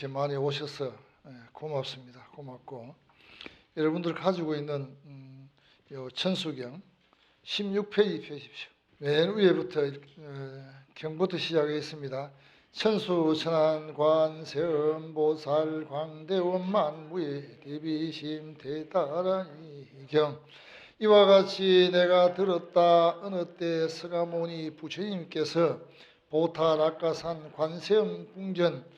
이렇게 많이 오셔서 고맙습니다. 고맙고 여러분들 가지고 있는 요 천수경 16페이지 펴십시오. 맨 위에부터 경부터 시작하겠습니다. 천수 천안 관세음 보살 광대원 만무의 대비심 대다라니 경 이와 같이 내가 들었다. 어느 때 서가모니 부처님께서 보타락가산 관세음 궁전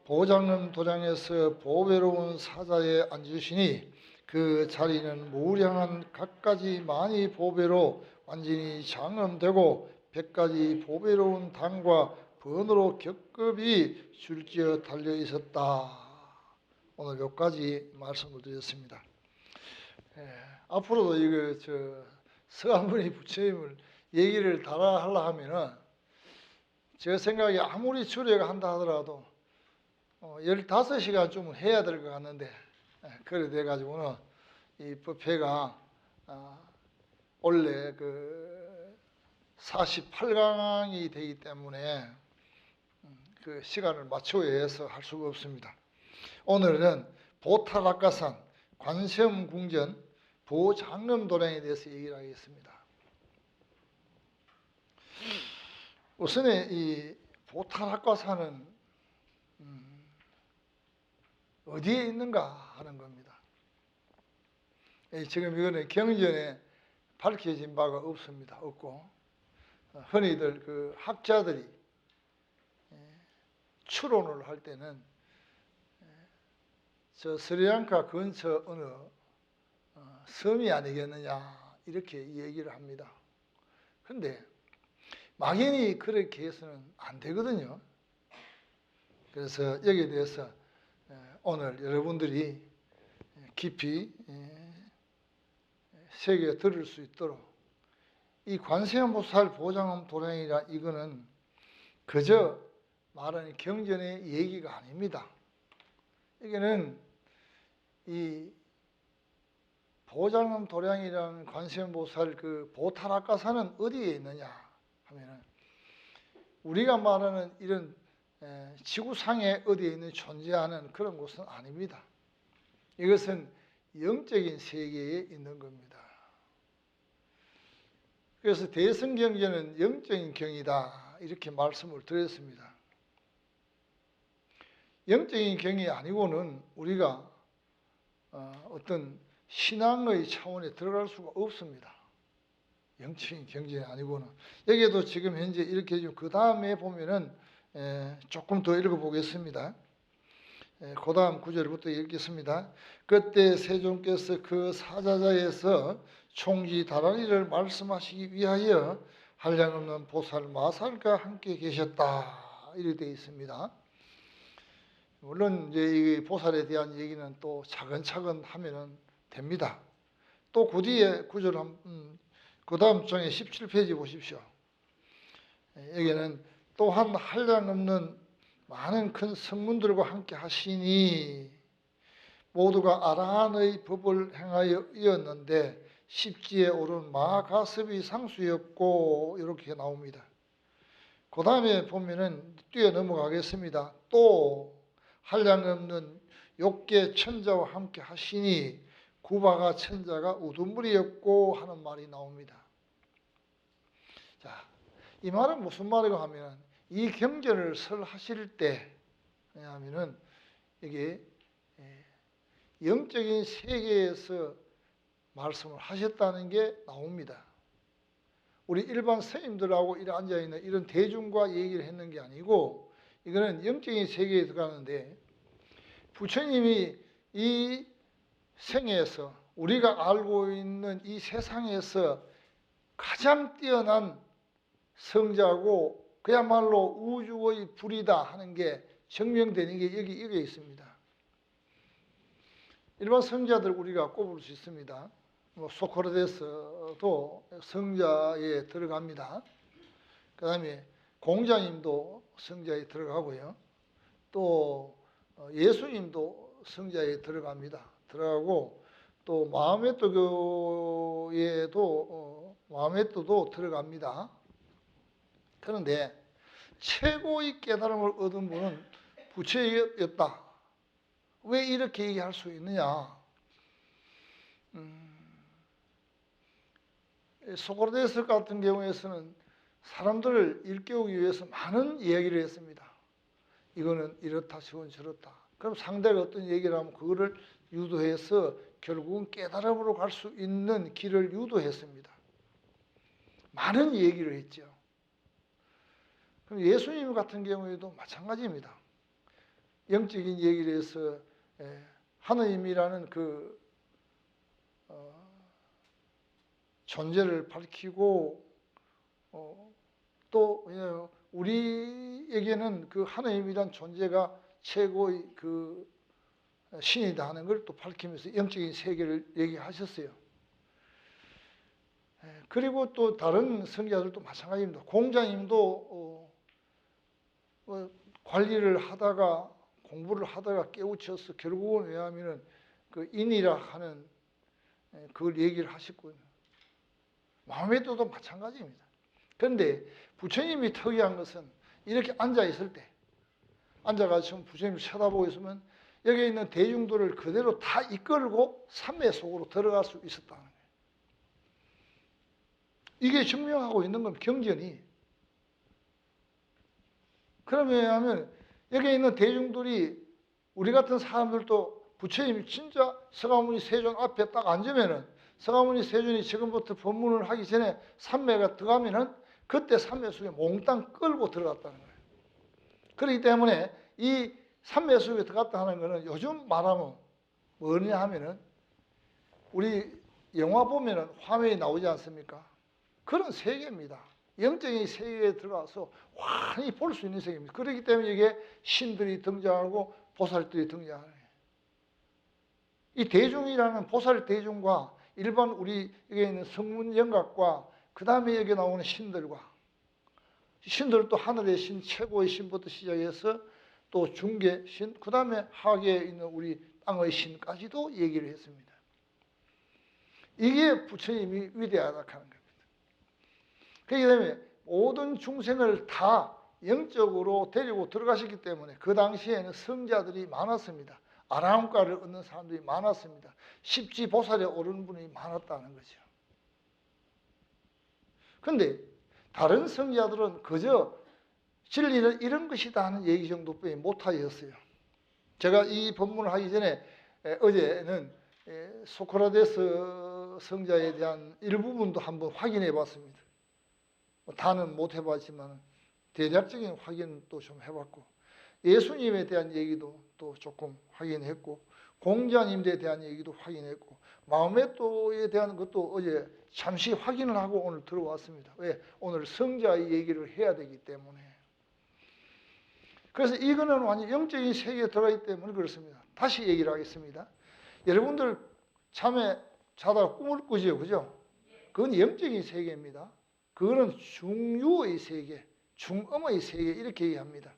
보장름 도장에서 보배로운 사자에 앉으시니 그 자리는 무량한 갖가지 많이 보배로 완전히 장엄되고 100가지 보배로운 당과 번호로 겹겹이 줄지어 달려 있었다. 오늘 여기까지 말씀을 드렸습니다. 앞으로도 이거 서가모니 부처님을 얘기를 달아 하려 하면은 제 생각에 아무리 주례가 한다 하더라도 15시간쯤은 해야 될 것 같는데 그래 돼가지고는 이 법회가 원래 그 48강이 되기 때문에 그 시간을 맞춰야 해서 할 수가 없습니다. 오늘은 보타락가산 관세음 궁전 보장름 도량에 대해서 얘기를 하겠습니다. 우선에 이 보타락가산은 어디에 있는가 하는 겁니다. 지금 이거는 경전에 밝혀진 바가 없습니다. 없고 흔히들 그 학자들이 추론을 할 때는 저 스리랑카 근처 어느 섬이 아니겠느냐 이렇게 얘기를 합니다. 그런데 막연히 그렇게 해서는 안 되거든요. 그래서 여기에 대해서 오늘 여러분들이 깊이 새겨 들을 수 있도록 이 관세음보살 보장음 도량이라 이거는 그저 말하는 경전의 얘기가 아닙니다. 이게는 이 보장음 도량이라는 관세음보살 그 보타락가산은 어디에 있느냐 하면은 우리가 말하는 이런 지구상에 어디에 있는 존재하는 그런 곳은 아닙니다. 이것은 영적인 세계에 있는 겁니다. 그래서 대승경전은 영적인 경이다 이렇게 말씀을 드렸습니다. 영적인 경이 아니고는 우리가 어떤 신앙의 차원에 들어갈 수가 없습니다. 영적인 경전이 아니고는. 여기에도 지금 현재 이렇게 좀 그 다음에 보면은 조금 더 읽어보겠습니다. 그 다음 구절부터 읽겠습니다. 그때 세존께서 그 사자자에서 총지 다라리를 말씀하시기 위하여 한량없는 보살 마살과 함께 계셨다. 이렇게 되어 있습니다. 물론 이제 이 보살에 대한 얘기는 또 차근차근 하면은 됩니다. 또 그 뒤에 구절 그 다음 장에 17페이지 보십시오. 여기는 또한 한량없는 많은 큰 성문들과 함께 하시니 모두가 아라한의 법을 행하여 이었는데 십지에 오른 마가습이 상수였고 이렇게 나옵니다. 그 다음에 보면은 뛰어 넘어가겠습니다. 또 한량없는 욕계 천자와 함께 하시니 구바가 천자가 우두머리였고 하는 말이 나옵니다. 자, 이 말은 무슨 말이고 하면 이 경전을 설하실 때 왜냐하면은 이게 영적인 세계에서 말씀을 하셨다는 게 나옵니다. 우리 일반 스님들하고 이렇게 앉아있는 이런 대중과 얘기를 했는 게 아니고 이거는 영적인 세계에 들어가는데 부처님이 이 생에서 우리가 알고 있는 이 세상에서 가장 뛰어난 성자고 그야말로 우주의 불이다 하는 게 증명되는 게 여기에 있습니다. 일반 성자들 우리가 꼽을 수 있습니다. 소크라테스도 성자에 들어갑니다. 그 다음에 공자님도 성자에 들어가고요. 또 예수님도 성자에 들어갑니다. 들어가고 또 마호메트도 들어갑니다. 그런데 최고의 깨달음을 얻은 분은 부처였다 왜 이렇게 얘기할 수 있느냐? 소크라테스 같은 경우에서는 사람들을 일깨우기 위해서 많은 이야기를 했습니다. 이거는 이렇다, 저건 저렇다. 그럼 상대가 어떤 얘기를 하면 그거를 유도해서 결국은 깨달음으로 갈 수 있는 길을 유도했습니다. 많은 얘기를 했죠. 그럼 예수님 같은 경우에도 마찬가지입니다. 영적인 얘기를 해서 하나님이라는 그 존재를 밝히고 또 우리에게는 그 하나님이란 존재가 최고의 그 신이다 하는 걸 또 밝히면서 영적인 세계를 얘기하셨어요. 그리고 또 다른 성자들도 마찬가지입니다. 공자님도 관리를 하다가 공부를 하다가 깨우쳐서 결국은 왜냐하면 그 인이라 하는 그걸 얘기를 하셨거든요. 마음에도 마찬가지입니다. 그런데 부처님이 특이한 것은 이렇게 앉아 있을 때 앉아가지고 부처님을 쳐다보고 있으면 여기 있는 대중들을 그대로 다 이끌고 삼매 속으로 들어갈 수 있었다는 거예요. 이게 증명하고 있는 건 경전이. 그러면 하면 여기 있는 대중들이 우리 같은 사람들도 부처님이 진짜 서가모니 세존 앞에 딱 앉으면은 서가모니 세존이 지금부터 법문을 하기 전에 삼매가 들어가면은 그때 삼매 속에 몽땅 끌고 들어갔다는 거예요. 그렇기 때문에 이 삼매 속에 들어갔다 하는 거는 요즘 말하면 뭐냐 하면은 우리 영화 보면은 화면이 나오지 않습니까? 그런 세계입니다. 영적인 세계에 들어가서 환히 볼 수 있는 세계입니다. 그렇기 때문에 이게 신들이 등장하고 보살들이 등장하는 거예요. 이 대중이라는 보살 대중과 일반 우리 여기 있는 성문 영각과 그 다음에 여기 나오는 신들과 신들도 하늘의 신, 최고의 신부터 시작해서 또 중계 신, 그 다음에 하계에 있는 우리 땅의 신까지도 얘기를 했습니다. 이게 부처님이 위대하다 하는 겁니다. 그렇기 때문에 모든 중생을 다 영적으로 데리고 들어가셨기 때문에 그 당시에는 성자들이 많았습니다. 아라함가를 얻는 사람들이 많았습니다. 십지보살에 오르는 분이 많았다는 거죠. 그런데 다른 성자들은 그저 진리는 이런 것이다 하는 얘기 정도뿐이 못하였어요. 제가 이 법문을 하기 전에 어제는 소크라테스 성자에 대한 일부분도 한번 확인해 봤습니다. 다는 못 해봤지만 대략적인 확인도 좀 해봤고 예수님에 대한 얘기도 또 조금 확인했고 공자님에 대한 얘기도 확인했고 마호메토에 대한 것도 어제 잠시 확인을 하고 오늘 들어왔습니다. 왜? 오늘 성자의 얘기를 해야 되기 때문에. 그래서 이거는 완전 영적인 세계에 들어가기 때문에 그렇습니다. 다시 얘기를 하겠습니다. 여러분들 잠에 자다가 꿈을 꾸죠, 그죠? 그건 영적인 세계입니다. 그거는 중유의 세계, 중음의 세계 이렇게 얘기합니다.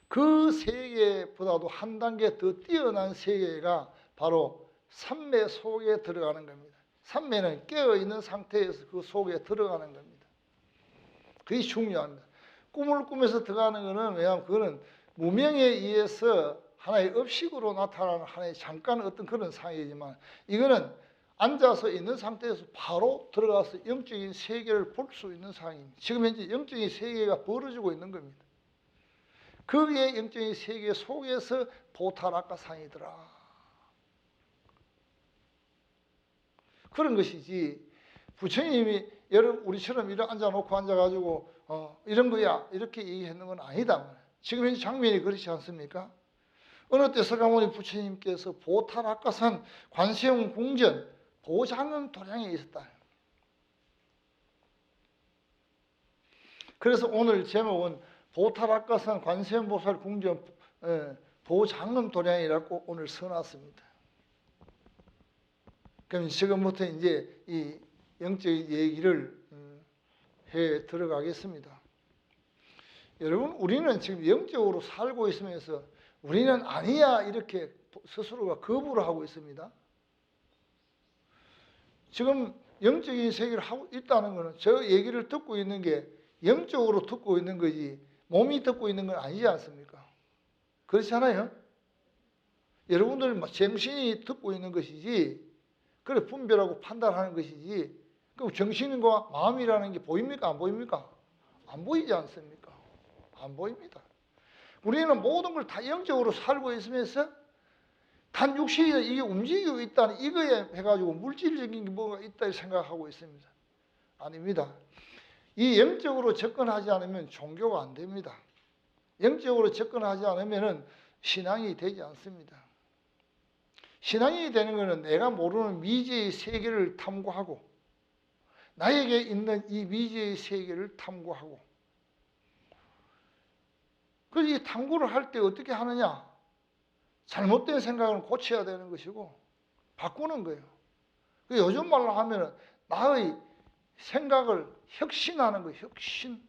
그 세계보다도 한 단계 더 뛰어난 세계가 바로 삼매 속에 들어가는 겁니다. 삼매는 깨어있는 상태에서 그 속에 들어가는 겁니다. 그게 중요합니다. 꿈을 꾸면서 들어가는 것은 왜냐하면 그거는 무명에 의해서 하나의 업식으로 나타나는 하나의 잠깐 어떤 그런 상황이지만 이거는 앉아서 있는 상태에서 바로 들어가서 영적인 세계를 볼 수 있는 상황입니다. 지금 현재 영적인 세계가 벌어지고 있는 겁니다. 거기에 영적인 세계 속에서 보타락가상이더라. 그런 것이지 부처님이 여러분 우리처럼 이렇게 앉아놓고 앉아가지고 이런 거야 이렇게 얘기했는 건 아니다. 지금 현재 장면이 그렇지 않습니까? 어느 때 서가모니 부처님께서 보타락가산 관세음 궁전 보장음 도량에 있었다. 그래서 오늘 제목은 보타락가산 관세음보살 궁전 보장음 도량이라고 오늘 써놨습니다. 그럼 지금부터 이제 이 영적인 얘기를 해 들어가겠습니다. 여러분 우리는 지금 영적으로 살고 있으면서 우리는 아니야 이렇게 스스로가 거부를 하고 있습니다. 지금 영적인 세계를 하고 있다는 것은 저 얘기를 듣고 있는 게 영적으로 듣고 있는 거지 몸이 듣고 있는 건 아니지 않습니까? 그렇지 않아요? 여러분들 정신이 듣고 있는 것이지, 그래 분별하고 판단하는 것이지, 그럼 정신과 마음이라는 게 보입니까? 안 보입니까? 안 보이지 않습니까? 안 보입니다. 우리는 모든 걸 다 영적으로 살고 있으면서 단 육신이 이게 움직이고 있다는 이거에 해가지고 물질적인 게 뭐가 있다 생각하고 있습니다. 아닙니다. 이 영적으로 접근하지 않으면 종교가 안 됩니다. 영적으로 접근하지 않으면 신앙이 되지 않습니다. 신앙이 되는 것은 내가 모르는 미지의 세계를 탐구하고 나에게 있는 이 미지의 세계를 탐구하고, 그래서 이 탐구를 할 때 어떻게 하느냐? 잘못된 생각을 고쳐야 되는 것이고 바꾸는 거예요. 요즘 말로 하면 나의 생각을 혁신하는 거예요. 혁신.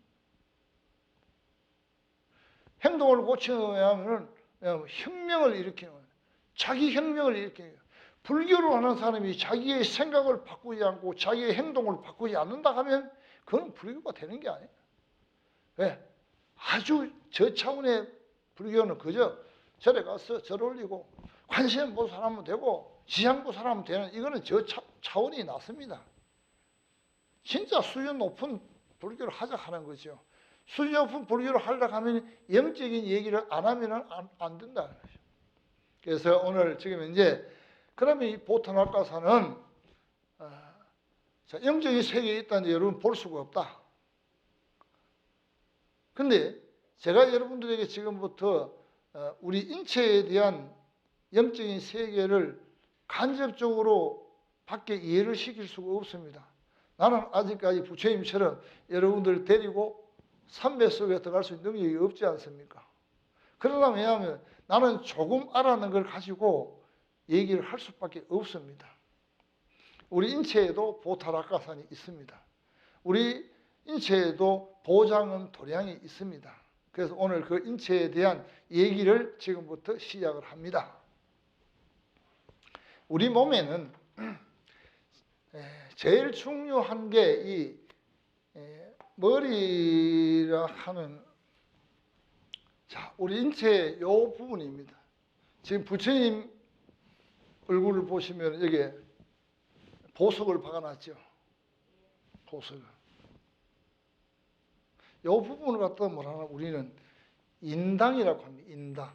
행동을 고치려면 혁명을 일으키는 거예요. 자기 혁명을 일으키는 거예요. 불교를 하는 사람이 자기의 생각을 바꾸지 않고 자기의 행동을 바꾸지 않는다 하면 그건 불교가 되는 게 아니에요. 왜? 아주 저차원의 불교는 그저 절에 가서 절 올리고 관세음 보살하면 되고 지향보살하면 되는, 이거는 차원이 낮습니다. 진짜 수준 높은 불교를 하자 하는 거죠. 수준 높은 불교를 하려고 하면 영적인 얘기를 안 하면 안 된다는 거죠. 그래서 오늘 지금 이제 그러면 이 보타락가사는 영적인 세계에 있다는데 여러분 볼 수가 없다. 근데 제가 여러분들에게 지금부터 우리 인체에 대한 영적인 세계를 간접적으로 밖에 이해를 시킬 수가 없습니다. 나는 아직까지 부처님처럼 여러분들 데리고 삼배 속에 들어갈 수 있는 능력이 없지 않습니까? 그러려면 왜냐하면 나는 조금 알아는 걸 가지고 얘기를 할 수밖에 없습니다. 우리 인체에도 보타락가산이 있습니다. 우리 인체에도 보장음 도량이 있습니다. 그래서 오늘 그 인체에 대한 얘기를 지금부터 시작을 합니다. 우리 몸에는 제일 중요한 게 이 머리라 하는, 자, 우리 인체의 요 부분입니다. 지금 부처님 얼굴을 보시면 여기에 보석을 박아놨죠. 보석을. 요 부분을 갖다 뭐라 하나, 우리는 인당이라고 합니다. 인당.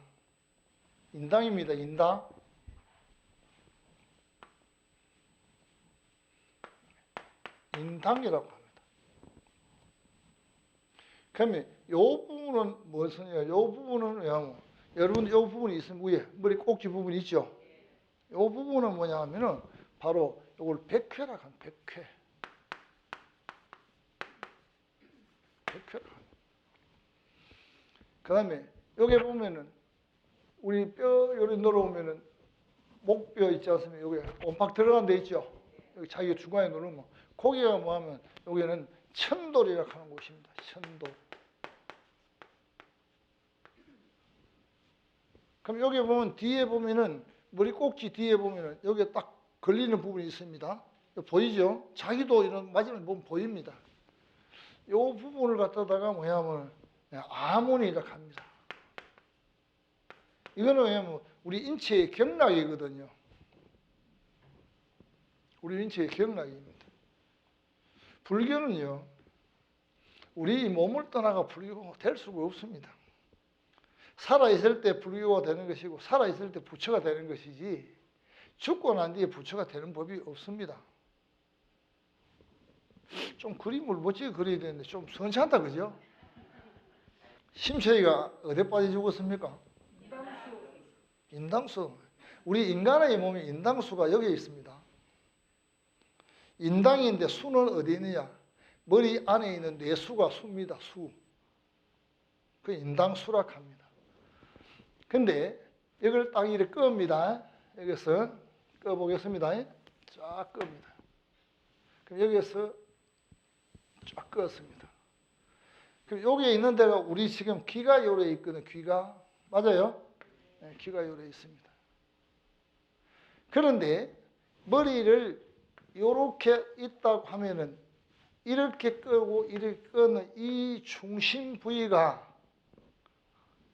인당입니다. 인당. 인당이라고 합니다. 그러면 요 부분은 무엇이냐? 요 부분은 왜냐면 여러분 요 부분이 있으면 위에 머리 꼭지 부분이 있죠. 요 부분은 뭐냐 하면은 바로 요걸 백회라고 합니다. 백회. 백회라고 합니다. 그 다음에 여기 보면은 우리 뼈 요리 늘어오면은 목뼈 있지 않습니까? 여기 온팍 들어간 데 있죠. 여기 자기가 중간에 누르면 거기가 뭐하면 여기는 천돌이라고 하는 곳입니다. 천돌. 그럼 여기 보면 뒤에 보면은 머리 꼭지 뒤에 보면은 여기에 딱 걸리는 부분이 있습니다. 보이죠? 자기도 이런 마지막에 보면 보입니다. 이 부분을 갖다가 뭐냐면 아몬이라고 합니다. 이거는 왜냐면 우리 인체의 경락이거든요. 우리 인체의 경락입니다. 불교는요, 우리 몸을 떠나가 불교가 될 수가 없습니다. 살아있을 때 불교가 되는 것이고 살아있을 때 부처가 되는 것이지 죽고 난 뒤에 부처가 되는 법이 없습니다. 좀 그림을 멋지게 그려야 되는데 좀 선치않다, 그죠? 심채이가 어디 빠져 죽었습니까? 인당수. 우리 인간의 몸에 인당수가 여기 있습니다. 인당인데 수는 어디 있느냐? 머리 안에 있는 뇌수가 수입니다. 수. 그 인당수라고 합니다. 근데 이걸 딱 이렇게 끕니다. 여기서 꺼보겠습니다. 쫙 끕니다. 그럼 여기에서 쫙 껐습니다. 그럼 여기에 있는 데가 우리 지금 귀가 요래 있거든요. 귀가. 맞아요? 네, 귀가 요래 있습니다. 그런데 머리를 요렇게 있다고 하면은 이렇게 끄고 이렇게 끄는 이 중심 부위가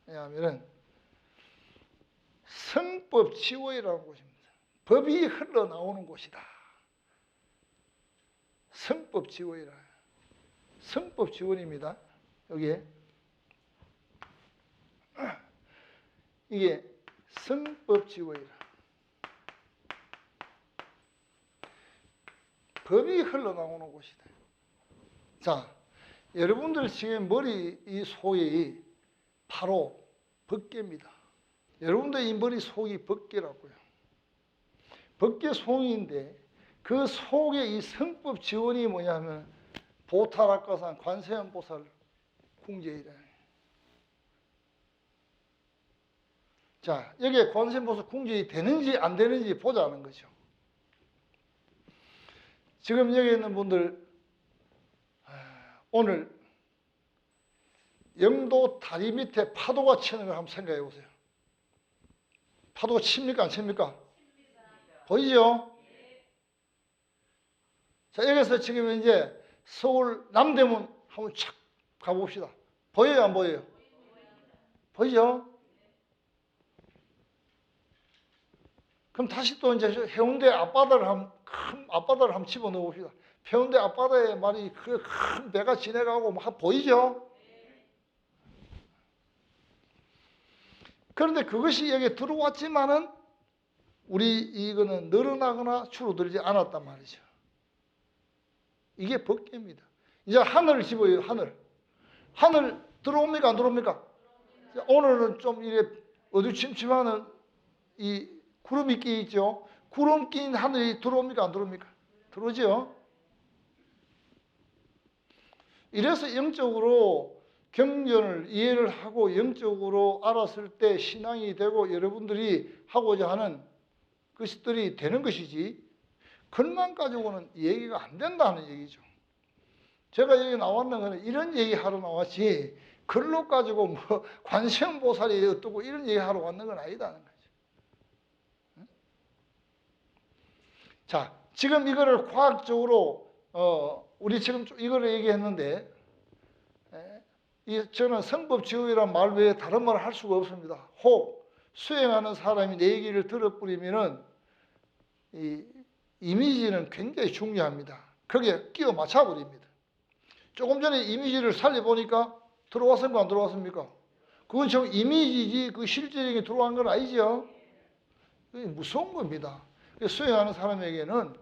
뭐냐면은 성법 지원이라는 곳입니다. 법이 흘러나오는 곳이다. 성법 지원이라. 성법 지원입니다. 여기에 이게 성법 지원이라. 법이 흘러나오는 곳이다. 자, 여러분들 지금 머리 이 속이 바로 법계입니다. 여러분들 이 머리 속이 법계라고요. 법계 송이인데 그 속에 이 성법 지원이 뭐냐면 보타락가산 관세음보살 궁제이다. 자, 여기에 관세음보살 궁제이 되는지 안 되는지 보자는 거죠. 지금 여기 있는 분들 오늘 영도 다리 밑에 파도가 치는 걸 한번 생각해 보세요. 파도가 칩니까 안 칩니까? 보이죠? 자, 여기서 지금 이제 서울 남대문 한번 착 가봅시다. 보여요 안 보여요? 보이죠? 그럼 다시 또 이제 해운대 앞바다를 큰 앞바다를 한번 집어넣어 봅시다. 해운대 앞바다에 말이 그 큰 배가 지나가고 막 보이죠? 그런데 그것이 여기에 들어왔지만은 우리 이거는 늘어나거나 줄어들지 않았단 말이죠. 이게 법계입니다. 이제 하늘을 집어요. 하늘 들어옵니까 안 들어옵니까? 오늘은 좀 이래 어두침침하는 이 구름이 끼 있죠. 구름 낀 하늘이 들어옵니까 안 들어옵니까? 들어오죠. 이래서 영적으로 경전을 이해를 하고 영적으로 알았을 때 신앙이 되고 여러분들이 하고자 하는 것들이 되는 것이지 글만 가지고는 얘기가 안 된다는 얘기죠. 제가 여기 나왔는 거는 이런 얘기 하러 나왔지 글로 가지고 뭐 관세음보살이 어떻고 이런 얘기 하러 왔는 건 아니다는 거죠. 자, 지금 이거를 과학적으로 우리 지금 이거를 얘기했는데 저는 성법지원이란 말 외에 다른 말을 할 수가 없습니다. 혹 수행하는 사람이 내 얘기를 들어버리면은 이 이미지는 굉장히 중요합니다. 거기에 끼워 맞춰버립니다. 조금 전에 이미지를 살려보니까 들어왔습니까 안 들어왔습니까? 그건 좀 이미지지 그 실제적인 들어간 건 아니죠. 그게 무서운 겁니다. 수행하는 사람에게는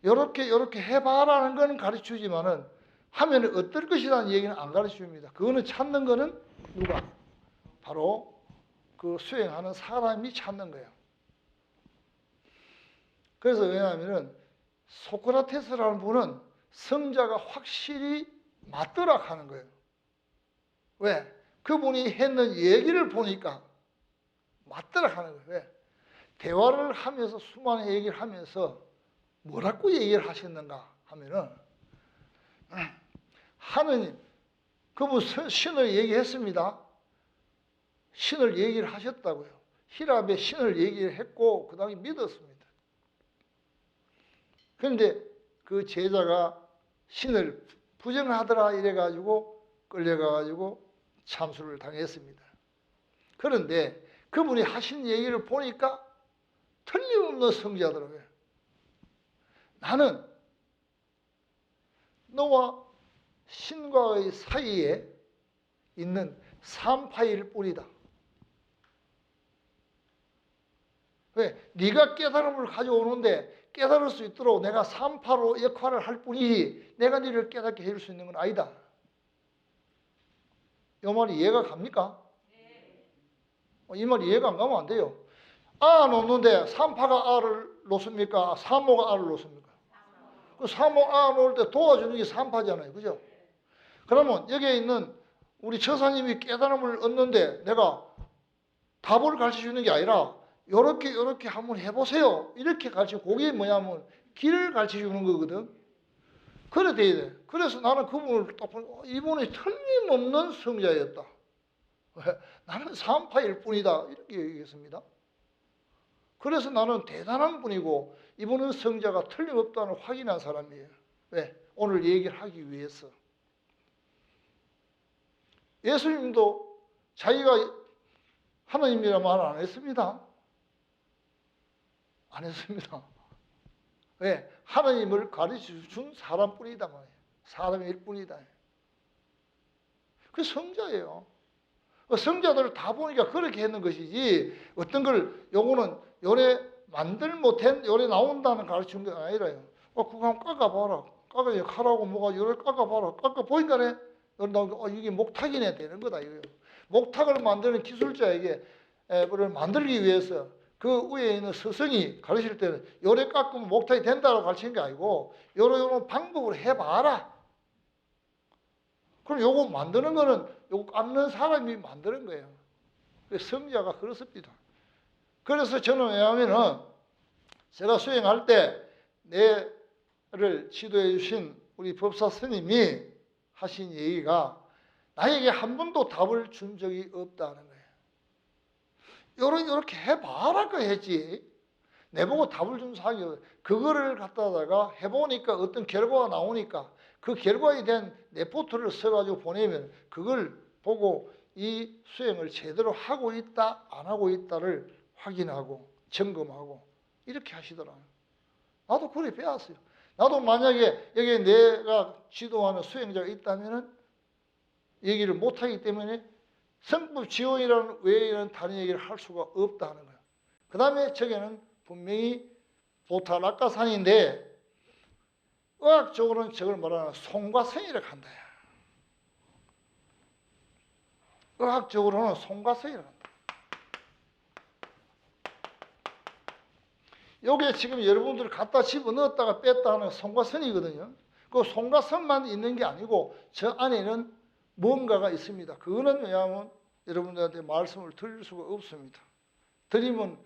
이렇게 해봐라는 건 가르쳐주지만은 하면 어떨 것이라는 얘기는 안 가르쳐줍니다. 그거는 찾는 거는 누가? 바로 그 수행하는 사람이 찾는 거예요. 그래서 왜냐하면 소크라테스라는 분은 성자가 확실히 맞더라 하는 거예요. 왜? 그분이 했는 얘기를 보니까 맞더라 하는 거예요. 왜? 대화를 하면서 수많은 얘기를 하면서 뭐라고 얘기를 하셨는가 하면은 하느님, 그분 신을 얘기했습니다. 신을 얘기를 하셨다고요. 히랍의 신을 얘기를 했고 그 다음에 믿었습니다. 그런데 그 제자가 신을 부정하더라 이래가지고 끌려가가지고 참수를 당했습니다. 그런데 그분이 하신 얘기를 보니까 틀림없는 성자더라고요. 나는 너와 신과의 사이에 있는 삼파일 뿐이다. 왜? 네가 깨달음을 가져오는데 깨달을 수 있도록 내가 삼파로 역할을 할 뿐이지 내가 너를 깨닫게 해줄 수 있는 건 아니다. 이 말이 이해가 갑니까? 이 말이 이해가 안 가면 안 돼요. 아 놓는데 삼파가 아를 놓습니까? 사모가 아를 놓습니까? 그 사모 아 놓을 때 도와주는 게 삼파잖아요. 그죠? 그러면 여기에 있는 우리 처사님이 깨달음을 얻는데 내가 답을 가르쳐 주는 게 아니라 요렇게 한번 해보세요. 이렇게 가르쳐. 그게 뭐냐면 길을 가르쳐 주는 거거든. 그래 돼야 돼. 그래서 나는 그분을 딱 보고 이분이 틀림없는 성자였다. 나는 삼파일 뿐이다. 이렇게 얘기했습니다. 그래서 나는 대단한 분이고 이분은 성자가 틀림없다는 확인한 사람이에요. 왜? 오늘 얘기를 하기 위해서. 예수님도 자기가 하나님이라 말 안 했습니다. 안 했습니다. 왜? 하나님을 가르쳐준 사람뿐이다 말이에요. 사람일 뿐이다. 그 성자예요. 성자들을 다 보니까 그렇게 했는 것이지, 어떤 걸 요거는 요래 만들 못한 요래 나온다는 가르치는 게 아니라요. 그거 한번 깎아봐라. 깎아 칼하고 뭐가 요래 깎아봐라. 깎아 보니까네 요래 나오니까 이게 목탁이네 되는 거다 이거예요. 목탁을 만드는 기술자에게 를 만들기 위해서 그 위에 있는 스승이 가르칠 때는 요래 깎으면 목탁이 된다고 가르치는 게 아니고 요런 방법으로 해봐라. 그럼 요거 만드는 거는 요거 깎는 사람이 만드는 거예요. 성자가 그렇습니다. 그래서 저는 왜냐하면은 제가 수행할 때 내를 지도해 주신 우리 법사 스님이 하신 얘기가 나에게 한 번도 답을 준 적이 없다는 거예요. 요렇게 해봐라 그 했지. 내보고 답을 준 사람이 그거를 갖다가 해보니까 어떤 결과가 나오니까 그 결과에 대한 레포트를 써가지고 보내면 그걸 보고 이 수행을 제대로 하고 있다 안 하고 있다를 확인하고 점검하고 이렇게 하시더라고요. 나도 그래 배웠어요. 나도 만약에 여기에 내가 지도하는 수행자가 있다면은 얘기를 못하기 때문에 성법 지원이라는 외에는 다른 얘기를 할 수가 없다는 거예요. 그 다음에 저게는 분명히 보타락가산인데 의학적으로는 저걸 말하는 손과 성이라고 한다. 의학적으로는 손과 성이라고 한다. 요게 지금 여러분들 갖다 집어넣었다가 뺐다 하는 손과 성이거든요. 그 손과 성만 있는 게 아니고 저 안에는 뭔가가 있습니다. 그거는 왜냐하면 여러분들한테 말씀을 드릴 수가 없습니다. 드리면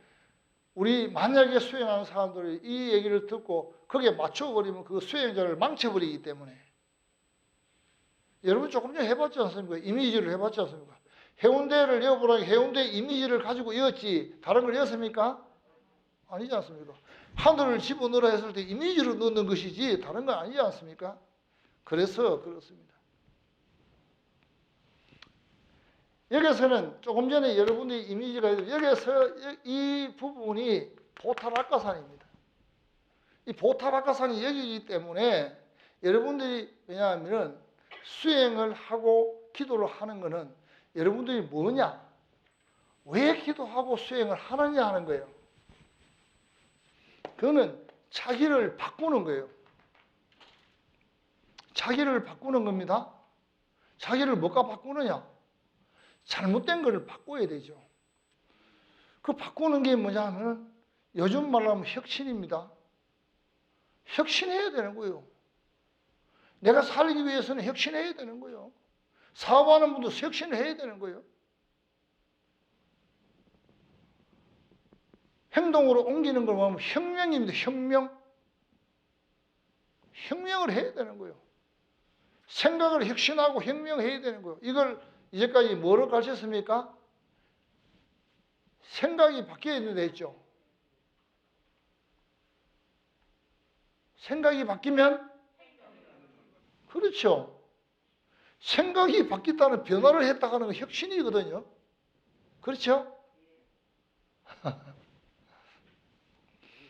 우리 만약에 수행하는 사람들이 이 얘기를 듣고 거기에 맞춰버리면 그 수행자를 망쳐버리기 때문에 여러분 조금 전에 해봤지 않습니까? 이미지를 해봤지 않습니까? 해운대를 이어보라니 해운대 이미지를 가지고 이었지 다른 걸 이었습니까? 아니지 않습니까? 하늘을 집어넣으라 했을 때 이미지로 넣는 것이지 다른 건 아니지 않습니까? 그래서 그렇습니다. 여기서는 조금 전에 여러분들이 이미지가 여기서 이 부분이 보타락가산입니다. 이 보타락가산이 여기이기 때문에 여러분들이 왜냐하면 수행을 하고 기도를 하는 것은 여러분들이 뭐냐? 왜 기도하고 수행을 하느냐 하는 거예요. 그거는 자기를 바꾸는 거예요. 자기를 바꾸는 겁니다. 자기를 뭐가 바꾸느냐? 잘못된 것을 바꿔야 되죠. 그 바꾸는 게 뭐냐 하면 요즘 말로 하면 혁신입니다. 혁신해야 되는 거예요. 내가 살기 위해서는 혁신해야 되는 거예요. 사업하는 분도 혁신을 해야 되는 거예요. 행동으로 옮기는 걸 보면 혁명입니다. 혁명. 혁명을 해야 되는 거예요. 생각을 혁신하고 혁명해야 되는 거예요. 이걸 이제까지 뭐를 가르쳤습니까? 생각이 바뀌어야 된다 했죠. 생각이 바뀌면 그렇죠. 생각이 바뀌었다는 변화를 했다 하는 건 혁신이거든요. 그렇죠?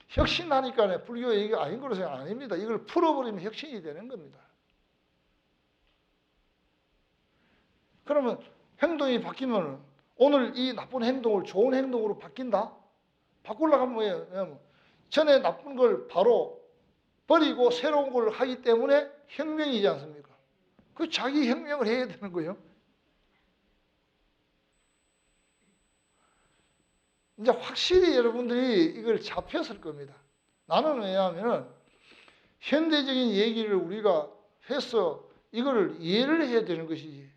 혁신하니까 불교 얘기가 아닌 거로 생각 아닙니다. 이걸 풀어버리면 혁신이 되는 겁니다. 그러면 행동이 바뀌면 오늘 이 나쁜 행동을 좋은 행동으로 바뀐다? 바꾸려고 하면 뭐예요? 전에 나쁜 걸 바로 버리고 새로운 걸 하기 때문에 혁명이지 않습니까? 그 자기 혁명을 해야 되는 거예요. 이제 확실히 여러분들이 이걸 잡혔을 겁니다. 나는 왜냐하면 현대적인 얘기를 우리가 해서 이거를 이해를 해야 되는 것이지.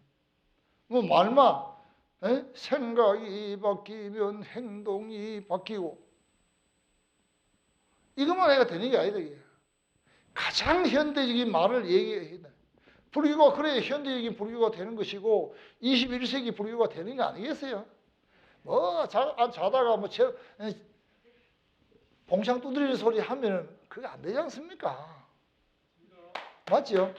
뭐 말만 생각이 바뀌면 행동이 바뀌고 이것만 해가 되는 게 아니다. 이게. 가장 현대적인 말을 얘기해야 돼. 불교가 그래야 현대적인 불교가 되는 것이고 21세기 불교가 되는 게 아니겠어요? 뭐 자다가 뭐 봉창 두드리는 소리 하면은 그게 안 되지 않습니까? 맞죠?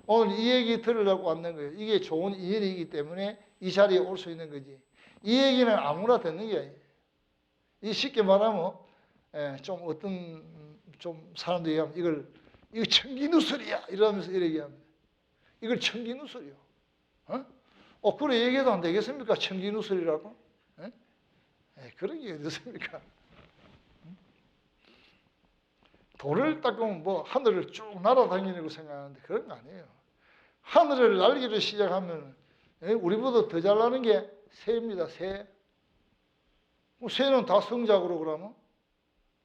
오늘 이 얘기 들으려고 왔는 거예요. 이게 좋은 인연이기 때문에 이 자리에 올 수 있는 거지. 이 얘기는 아무나 듣는 게 아니에요. 이 쉽게 말하면 좀 어떤 좀 사람들이 얘기하면 이거 청기누설이야 이러면서 이렇게 얘기합니다. 이걸 청기누설이요. 그래 얘기해도 안 되겠습니까? 청기누설이라고? 그런 게 어디 있습니까? 돌을 닦으면 뭐 하늘을 쭉 날아다니는 거 생각하는데 그런 거 아니에요. 하늘을 날기를 시작하면 우리보다 더 잘 나는 게 새입니다. 새. 새는 다 성자고로 그러면?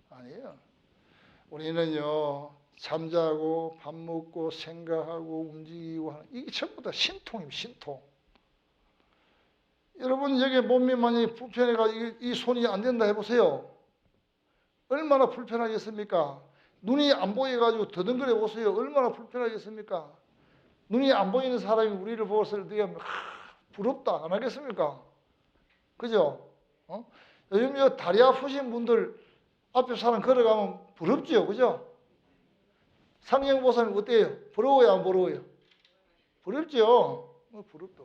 아니에요. 우리는요 잠자고 밥 먹고 생각하고 움직이고 하는 이게 전부 다 신통입니다. 신통. 여러분 여기 몸이 만약에 불편해가지고 이 손이 안 된다 해보세요. 얼마나 불편하겠습니까? 눈이 안 보여가지고 더듬거려 보세요. 얼마나 불편하겠습니까? 눈이 안 보이는 사람이 우리를 보고서 되게 부럽다 안 하겠습니까? 그죠? 요즘 다리 아프신 분들 앞에 사람 걸어가면 부럽지요, 그죠? 상영 보사님 어때요? 부러워요, 안 부러워요? 부럽죠. 부럽다.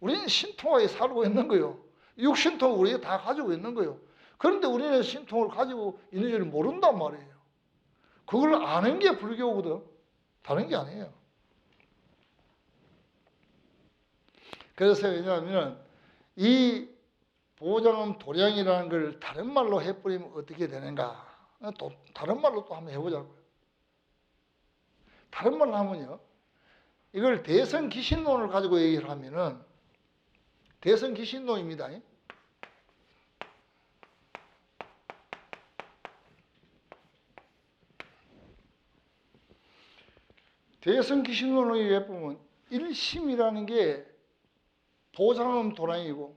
우리는 신통하게 살고 있는 거예요. 육신통을 우리가 다 가지고 있는 거예요. 그런데 우리는 신통을 가지고 있는 줄 모른단 말이에요. 그걸 아는 게 불교거든. 다른 게 아니에요. 그래서 왜냐하면 이 보장음 도량이라는 걸 다른 말로 해버리면 어떻게 되는가? 또 다른 말로 또 한번 해보자고요. 다른 말로 하면요. 이걸 대성기신론을 가지고 얘기를 하면은 대성기신론입니다. 대성기신론을 얘기해 보면 일심이라는 게 보장음 도량이고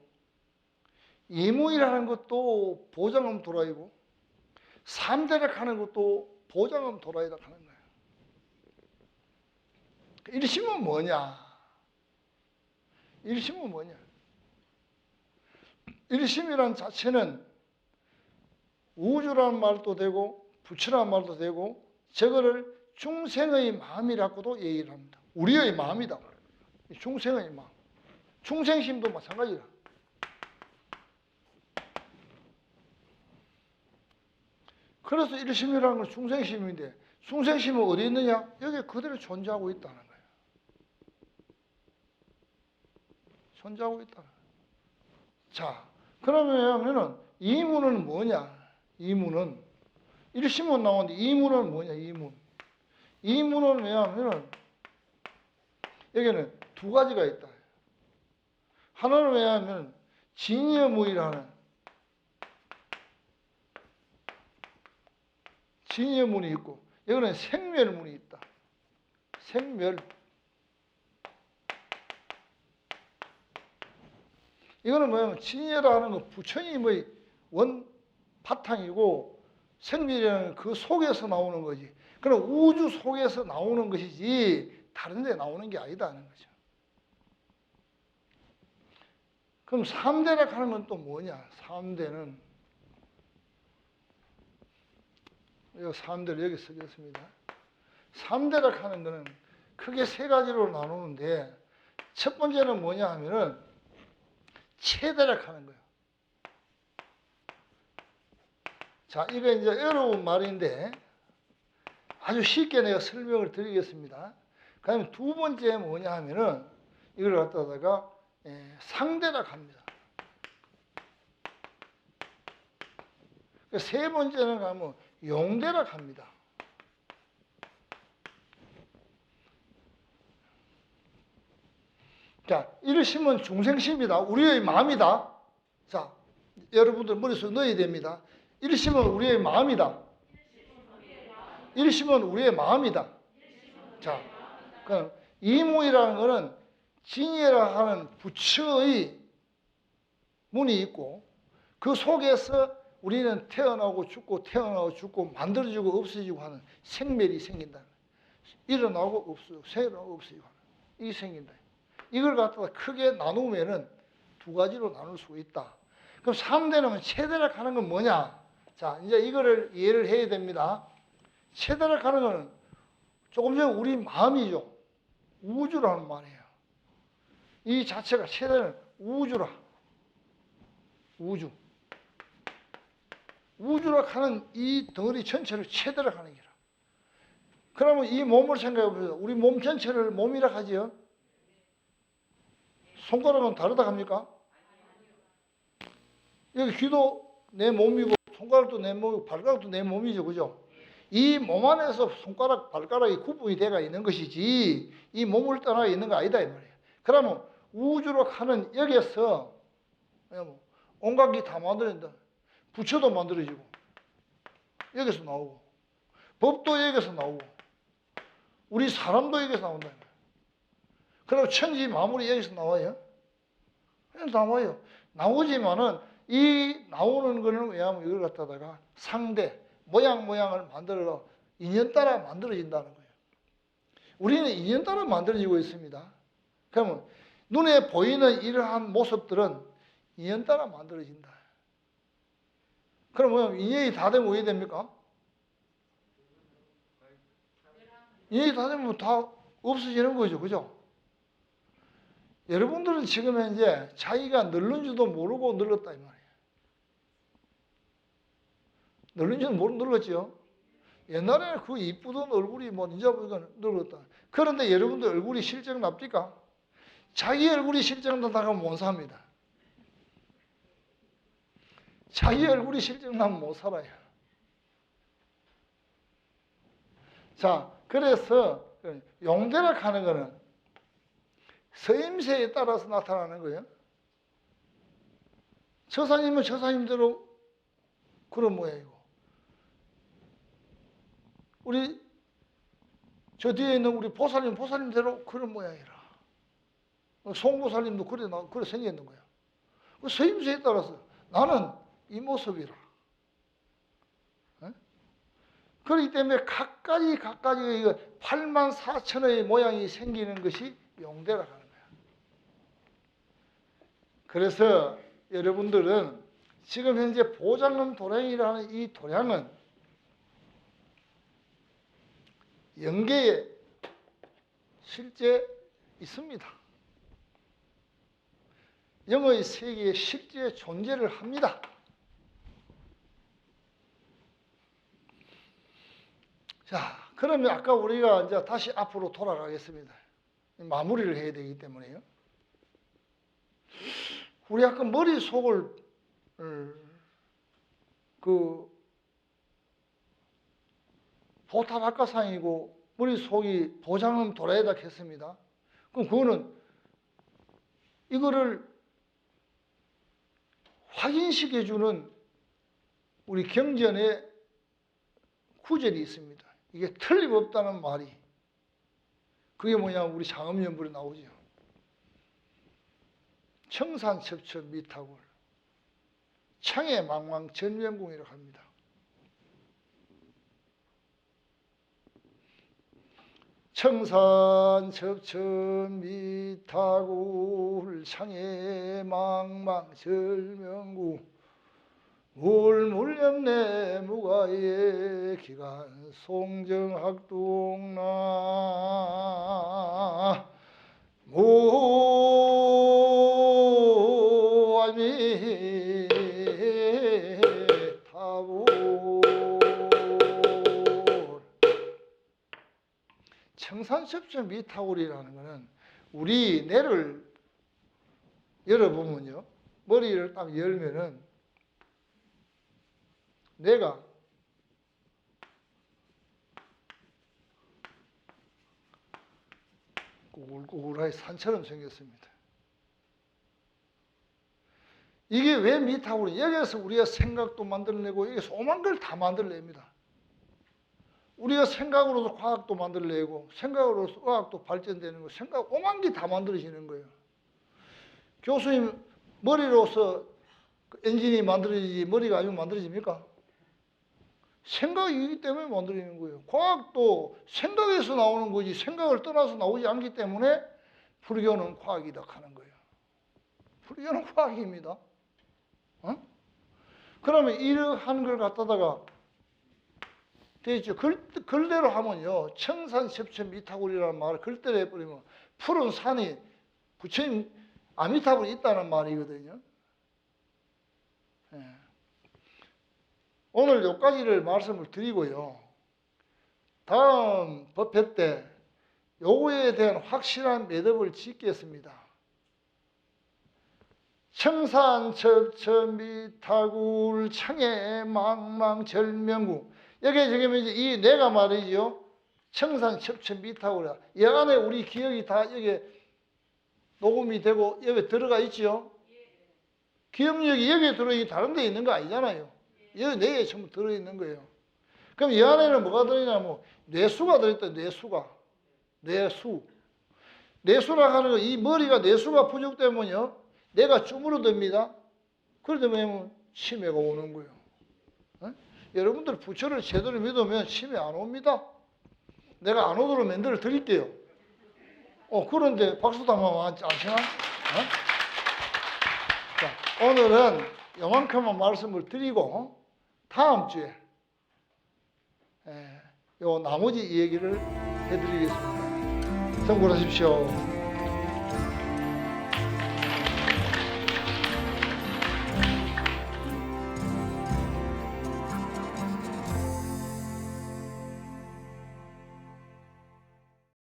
이무이라는 것도 보장음 도량이고 삼대락 하는 것도 보장음 도량이라 하는 거예요. 일심은 뭐냐? 일심은 뭐냐? 일심이란 자체는 우주라는 말도 되고 부처라는 말도 되고 저거를 중생의 마음이라고도 얘기를 합니다. 우리의 마음이다. 중생의 마음. 중생심도 마찬가지다. 그래서 일심이라는 건 중생심인데 중생심은 어디 있느냐? 여기 그대로 존재하고 있다는 거예요. 존재하고 있다는 거예요. 자, 그러면 이문은 뭐냐? 이문은 일심은 나오는데 이문은 뭐냐? 이문은 왜냐하면 여기는 두 가지가 있다. 하나는 왜냐하면 진여무이라는 진여문이 있고 여기는 생멸문이 있다. 생멸. 이거는 뭐냐면 진여라 하는 건 부처님의 원 바탕이고 생멸이라는 그 속에서 나오는 거지. 그럼 우주 속에서 나오는 것이지 다른 데 나오는 게 아니다는 거죠. 그럼 3대락 하는 건 또 뭐냐? 3대는 이 3대를 여기 쓰겠습니다. 3대락 하는 거는 크게 세 가지로 나누는데 첫 번째는 뭐냐 하면은 체대락 하는 거예요. 자, 이거 이제 어려운 말인데 아주 쉽게 내가 설명을 드리겠습니다. 그 다음에 두 번째 뭐냐 하면은 이걸 갖다가 상대락 합니다. 세 번째는 가면 용대락 합니다. 자, 일심은 중생심이다. 우리의 마음이다. 자, 여러분들 머릿속에 넣어야 됩니다. 일심은 우리의 마음이다. 일심은 우리의 마음이다. 자, 그럼 이무이라는 것은 진예라 하는 부처의 문이 있고 그 속에서 우리는 태어나고 죽고 만들어지고 없어지고 하는 생멸이 생긴다. 일어나고 없어지고 생일어나고 없어지고 하는 이게 생긴다. 이걸 갖다가 크게 나누면은 두 가지로 나눌 수 있다. 그럼 3대는 체대락 하는 건 뭐냐? 자, 이제 이거를 이해를 해야 됩니다. 체대락 하는 거는 조금 전에 우리 마음이죠. 우주라는 말이에요. 이 자체가 최대는 우주라. 우주. 우주라 하는 이 덩어리 전체를 최대라 하는 기라. 그러면 이 몸을 생각해 보세요. 우리 몸 전체를 몸이라 하지요. 손가락은 다르다 합니까? 여기 귀도 내 몸이고 손가락도 내 몸이고 발가락도 내 몸이죠. 그죠? 이 몸 안에서 손가락, 발가락이 구분이 되어 있는 것이지 이 몸을 떠나 있는 거 아니다 이 말이에요. 그러면 우주로 하는 여기에서 온갖 게 다 만들어진다. 부처도 만들어지고 여기서 나오고 법도 여기서 나오고 우리 사람도 여기서 나온다. 그리고 천지 만물이 여기서 나와요. 여기서 나와요. 나오지만은 이 나오는 거는 왜냐하면 이걸 갖다가 상대 모양을 만들어 인연 따라 만들어진다는 거예요. 우리는 인연 따라 만들어지고 있습니다. 그러면 눈에 보이는 이러한 모습들은 인연 따라 만들어진다. 그럼 뭐 인연이 다 되면 왜 됩니까? 인연이 다 되면 다 없어지는 거죠. 그죠? 여러분들은 지금 현재 자기가 늙는 줄도 모르고 늙었다 이 말이에요. 늙는 줄도 모르고 늙었죠. 옛날에는 그 이쁘던 얼굴이 뭐 이제 보니까 늙었다. 그런데 여러분들 얼굴이 실적 납니까? 자기 얼굴이 실적 나다가 못 삽니다. 자기 얼굴이 실적 나면 못 살아요. 자, 그래서 용대라 하는 거는 서임새에 따라서 나타나는 거예요. 처사님은 처사님대로 그런 모양이고 우리 저 뒤에 있는 우리 보살님 보살님대로 그런 모양이라. 송보살님도 그래 생겼는 거야. 그 서임새에 따라서 나는 이 모습이라. 그렇기 때문에 각가지 8만 4천의 모양이 생기는 것이 용대라 하는 거야. 그래서 여러분들은 지금 현재 보장금 도량이라는 이 도량은 영계에 실제 있습니다. 영의 세계에 실제 존재를 합니다. 자, 그러면 아까 우리가 이제 다시 앞으로 돌아가겠습니다. 마무리를 해야 되기 때문에요. 우리 아까 머릿속을 그 보타박가상이고 머릿속이 보장은 돌아야다 했습니다. 그럼 그거는 이거를 확인시켜주는 우리 경전에 구절이 있습니다. 이게 틀림없다는 말이 그게 뭐냐 우리 장엄연불에 나오죠. 청산첩첩 미타골 청해망망 전면궁이라고 합니다. 청산첩첩 미타골 청해망망 전면궁 물물염내 무가의 기간 송정학동나 무아미타불 청산첩첩 미타불이라는 것은 우리 뇌를 열어보면요 머리를 딱 열면은 뇌가 꾸글꾸글하게 산처럼 생겼습니다. 이게 왜 미타불이 여기에서 우리가 생각도 만들어내고 여기서 오만 걸 다 만들어냅니다. 우리가 생각으로서 과학도 만들어내고 생각으로서 의학도 발전되는 거 생각 오만 개 다 만들어지는 거예요. 교수님 머리로서 엔진이 만들어지지 머리가 아니면 만들어집니까? 생각이기 때문에 만들어지는 거예요. 과학도 생각에서 나오는 거지 생각을 떠나서 나오지 않기 때문에 불교는 과학이다 하는 거예요. 불교는 과학입니다. 그러면 이러한 걸 갖다가 있죠. 글대로 하면요. 청산cep천미타굴이라는 말을 글대로 해버리면 푸른 산이 부처님 아미타불이 있다는 말이거든요. 예. 오늘 여기까지를 말씀을 드리고요. 다음 법회 때 요거에 대한 확실한 매듭을 짓겠습니다. 청산첩천미타굴 청해망망절명구. 여기에 지금 이제 이 뇌가 말이죠. 청산첩천미타굴이야. 이 안에 우리 기억이 다 여기 녹음이 되고 여기 들어가 있죠. 기억력이 여기에 들어있는 다른 데 있는 거 아니잖아요. 여기 뇌에 전부 들어있는 거예요. 그럼 이 안에는 뭐가 들어있냐면 뇌수가 들어있다. 뇌수. 뇌수라 하는 거, 이 머리가 뇌수가 부족되면요. 뇌가 주무르듭니다. 그러다 치매가 오는 거예요. 어? 여러분들 부처를 제대로 믿으면 치매 안 옵니다. 내가 안 오도록 만들어 드릴게요. 그런데 박수 담아만 않지나? 자, 오늘은 요만큼만 말씀을 드리고 다음 주에 요 나머지 얘기를 해드리겠습니다. 성불하십시오.